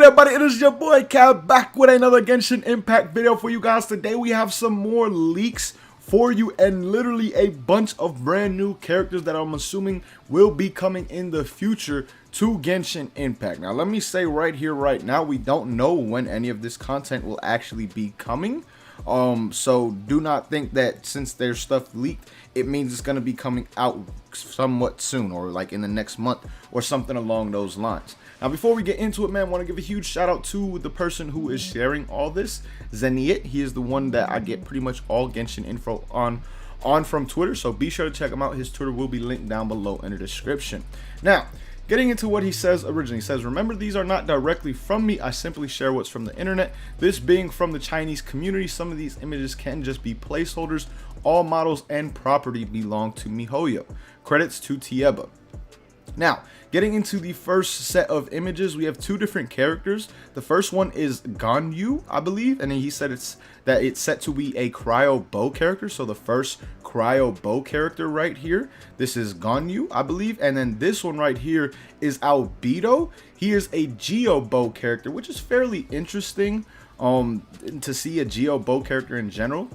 everybody, it is your boy Cab back with another Genshin Impact video for you guys. Today we have some more leaks for you and literally a bunch of brand new characters that I'm assuming will be coming in the future to Genshin Impact. Now let me say right here, right now, we don't know when any of this content will actually be coming. So do not think that since there's stuff leaked, it means it's going to be coming out somewhat soon or like in the next month or something along those lines. Now, before we get into it, man, I want to give a huge shout out to the person who is sharing all this, Zeniet. He is the one that I get pretty much all Genshin info on from Twitter. So be sure to check him out. His Twitter will be linked down below in the description. Now, getting into what he says originally, he says, remember, these are not directly from me. I simply share what's from the internet. This being from the Chinese community, some of these images can just be placeholders. All models and property belong to MiHoYo. Credits to Tieba. Now, getting into the first set of images, we have two different characters. The first one is Ganyu, I believe, and then he said it's set to be a cryo bow character. So the first cryo bow character right here, this is Ganyu, I believe, and then this one right here is Albedo. He is a geo bow character, which is fairly interesting to see a geo bow character in general.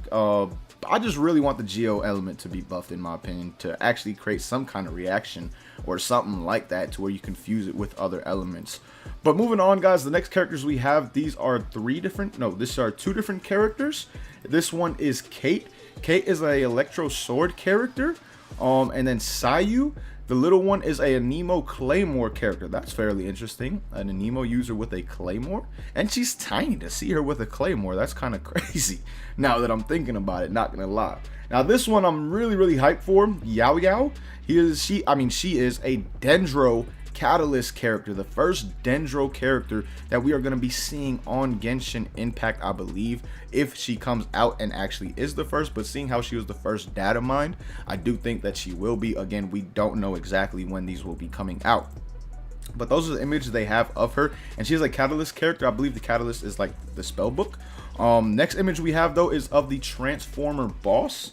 I just really want the geo element to be buffed, in my opinion, to actually create some kind of reaction or something like that to where you can fuse it with other elements. But moving on, guys, the next characters we have, these are two different characters. This one is Kate. Kate is a electro sword character, and then Sayu, the little one, is a Anemo Claymore character. That's fairly interesting. An Anemo user with a Claymore. And she's tiny. To see her with a Claymore, that's kind of crazy now that I'm thinking about it, not gonna lie. Now this one I'm really hyped for. Yao Yao. She is a Dendro Catalyst character, the first Dendro character that we are going to be seeing on Genshin Impact, I believe, if she comes out and actually is the first. But seeing how she was the first data mined, I do think that she will be. Again, we don't know exactly when these will be coming out, but those are the images they have of her, and she's a Catalyst character. I believe the Catalyst is like the spell book. Next image we have, though, is of the Transformer boss.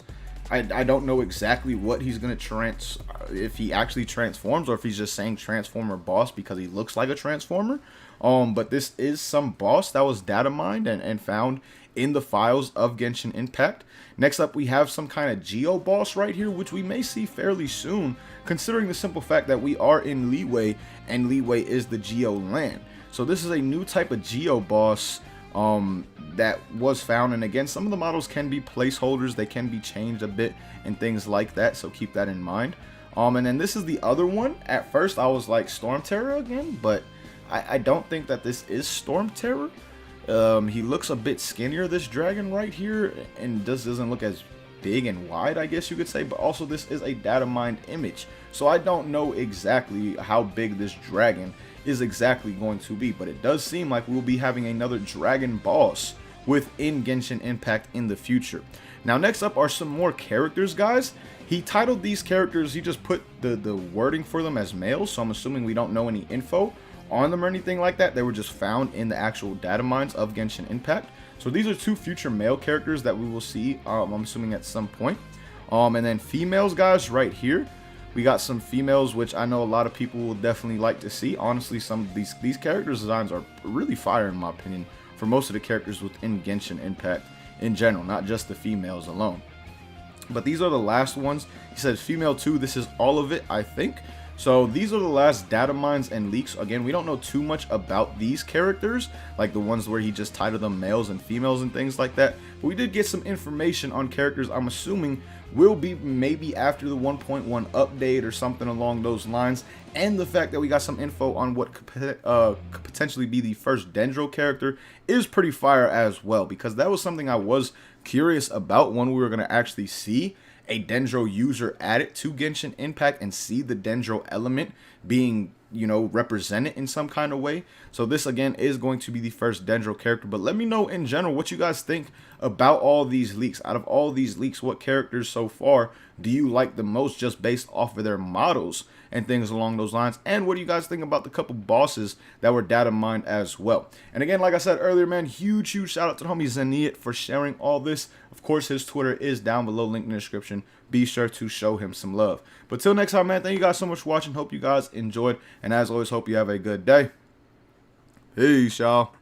I don't know exactly what he's going to if he actually transforms, or if he's just saying Transformer boss because he looks like a Transformer. But this is some boss that was data mined and found in the files of Genshin Impact. Next up, we have some kind of Geo boss right here, which we may see fairly soon, considering the simple fact that we are in Leeway, and Leeway is the Geo land. So this is a new type of Geo boss that was found, and again, some of the models can be placeholders, they can be changed a bit and things like that, so keep that in mind. And then this is the other one. At first I was like Storm Terror again, but I don't think that this is Storm Terror. He looks a bit skinnier, this dragon right here, and this doesn't look as big and wide, I guess you could say. But also, this is a data mined image, so I don't know exactly how big this dragon is exactly going to be, but it does seem like we'll be having another dragon boss within Genshin Impact in the future. Now, next up are some more characters, guys. He titled these characters, he just put the wording for them as males, so I'm assuming we don't know any info on them or anything like that. They were just found in the actual data mines of Genshin Impact. So these are two future male characters that we will see, I'm assuming, at some point. And then females, guys, right here. We got some females, which I know a lot of people will definitely like to see. Honestly, some of these characters' designs are really fire, in my opinion, for most of the characters within Genshin Impact in general, not just the females alone. But these are the last ones. He says female 2. This is all of it, I think. So these are the last data mines and leaks. Again, we don't know too much about these characters, like the ones where he just titled them males and females and things like that. But we did get some information on characters I'm assuming will be maybe after the 1.1 update or something along those lines. And the fact that we got some info on what could potentially be the first Dendro character is pretty fire as well, because that was something I was curious about when we were going to actually see a Dendro user added to Genshin Impact and see the Dendro element being, you know, represented in some kind of way. So this again is going to be the first Dendro character. But let me know in general what you guys think about all these leaks. Out of all these leaks, what characters so far do you like the most, just based off of their models and things along those lines? And what do you guys think about the couple bosses that were data mined as well? And again, like I said earlier, man, huge shout out to the homie Zeniet for sharing all this. Of course, his Twitter is down below, link in the description. Be sure to show him some love. But till next time, man, thank you guys so much for watching. Hope you guys enjoyed, and as always, hope you have a good day. Peace. Peace, y'all.